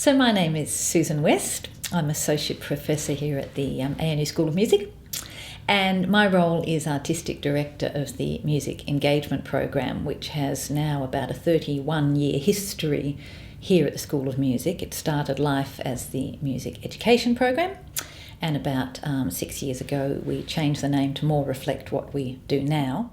So my name is Susan West. I'm Associate Professor here at the ANU School of Music, and my role is Artistic Director of the Music Engagement Program, which has now about a 31-year history here at the School of Music. It started life as the Music Education Program, and about 6 years ago we changed the name to more reflect what we do now.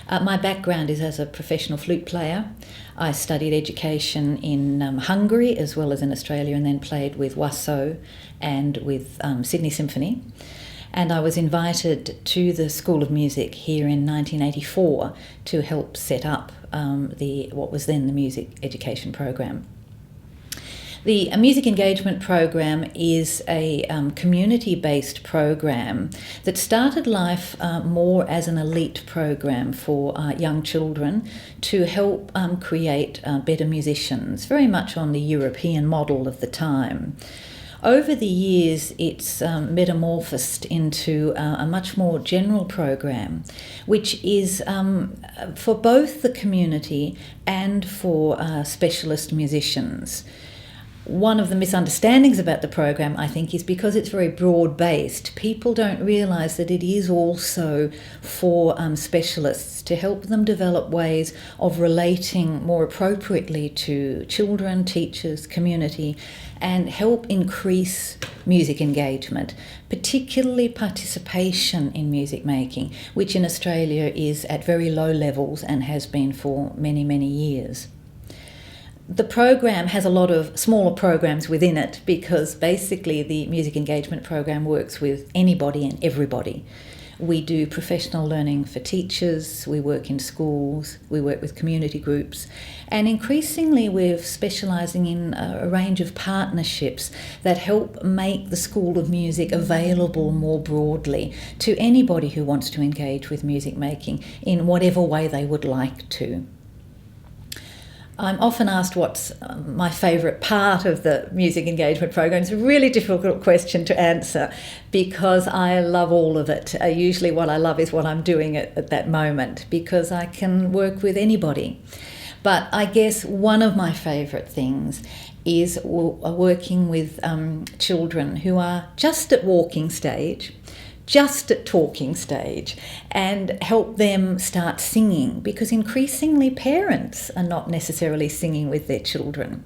My background is as a professional flute player. I studied education in Hungary as well as in Australia, and then played with WASO and with Sydney Symphony. And I was invited to the School of Music here in 1984 to help set up what was then the Music Education Program. The Music Engagement Program is a community-based program that started life more as an elite program for young children to help create better musicians, very much on the European model of the time. Over the years, it's metamorphosed into a much more general program, which is for both the community and for specialist musicians. One of the misunderstandings about the program, I think, is because it's very broad-based. People don't realise that it is also for specialists to help them develop ways of relating more appropriately to children, teachers, community, and help increase music engagement, particularly participation in music making, which in Australia is at very low levels and has been for many, many years. The program has a lot of smaller programs within it because basically the Music Engagement Program works with anybody and everybody. We do professional learning for teachers, we work in schools, we work with community groups, and increasingly we're specialising in a range of partnerships that help make the School of Music available more broadly to anybody who wants to engage with music making in whatever way they would like to. I'm often asked what's my favourite part of the Music Engagement Program. It's a really difficult question to answer because I love all of it. Usually what I love is what I'm doing at that moment because I can work with anybody. But I guess one of my favourite things is working with children who are just at walking stage, just at talking stage, and help them start singing, because increasingly parents are not necessarily singing with their children.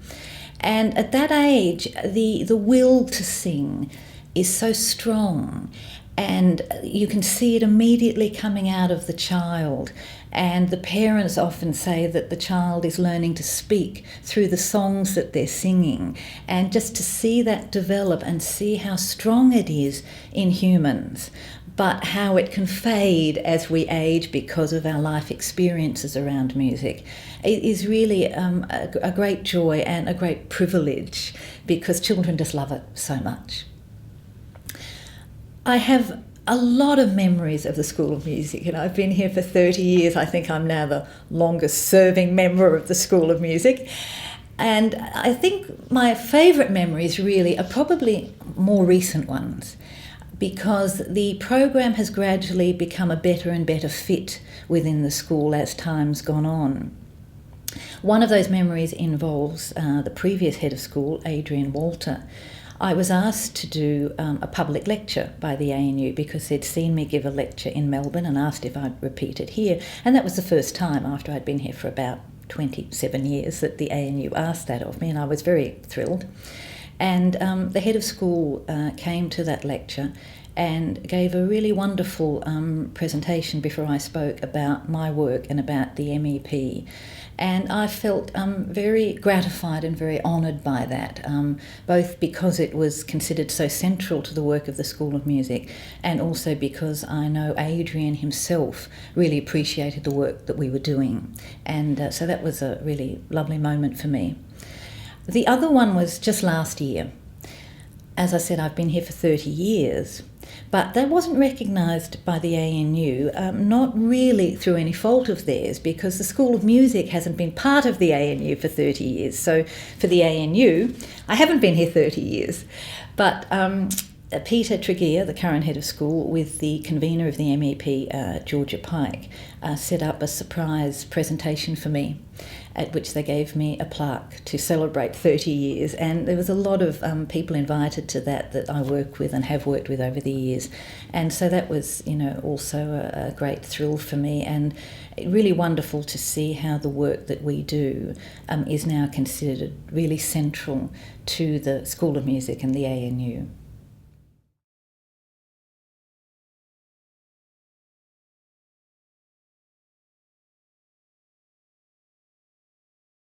And at that age, the will to sing is so strong, and you can see it immediately coming out of the child. And the parents often say that the child is learning to speak through the songs that they're singing. And just to see that develop and see how strong it is in humans, but how it can fade as we age because of our life experiences around music, it is really a great joy and a great privilege because children just love it so much. I have a lot of memories of the School of Music, and I've been here for 30 years. I think I'm now the longest serving member of the School of Music. And I think my favourite memories really are probably more recent ones, because the program has gradually become a better and better fit within the school as time's gone on. One of those memories involves the previous head of school, Adrian Walter. I was asked to do a public lecture by the ANU because they'd seen me give a lecture in Melbourne and asked if I'd repeat it here. And that was the first time after I'd been here for about 27 years that the ANU asked that of me, and I was very thrilled. And the head of school came to that lecture and gave a really wonderful presentation before I spoke about my work and about the MEP. And I felt very gratified and very honoured by that, both because it was considered so central to the work of the School of Music, and also because I know Adrian himself really appreciated the work that we were doing. And so that was a really lovely moment for me. The other one was just last year. As I said, I've been here for 30 years. But that wasn't recognised by the ANU, not really through any fault of theirs, because the School of Music hasn't been part of the ANU for 30 years. So for the ANU, I haven't been here 30 years. But Peter Tregear, the current head of school, with the convener of the MEP, Georgia Pike, set up a surprise presentation for me, at which they gave me a plaque to celebrate 30 years. And there was a lot of people invited to that I work with and have worked with over the years. And so that was, also a great thrill for me, and really wonderful to see how the work that we do is now considered really central to the School of Music and the ANU.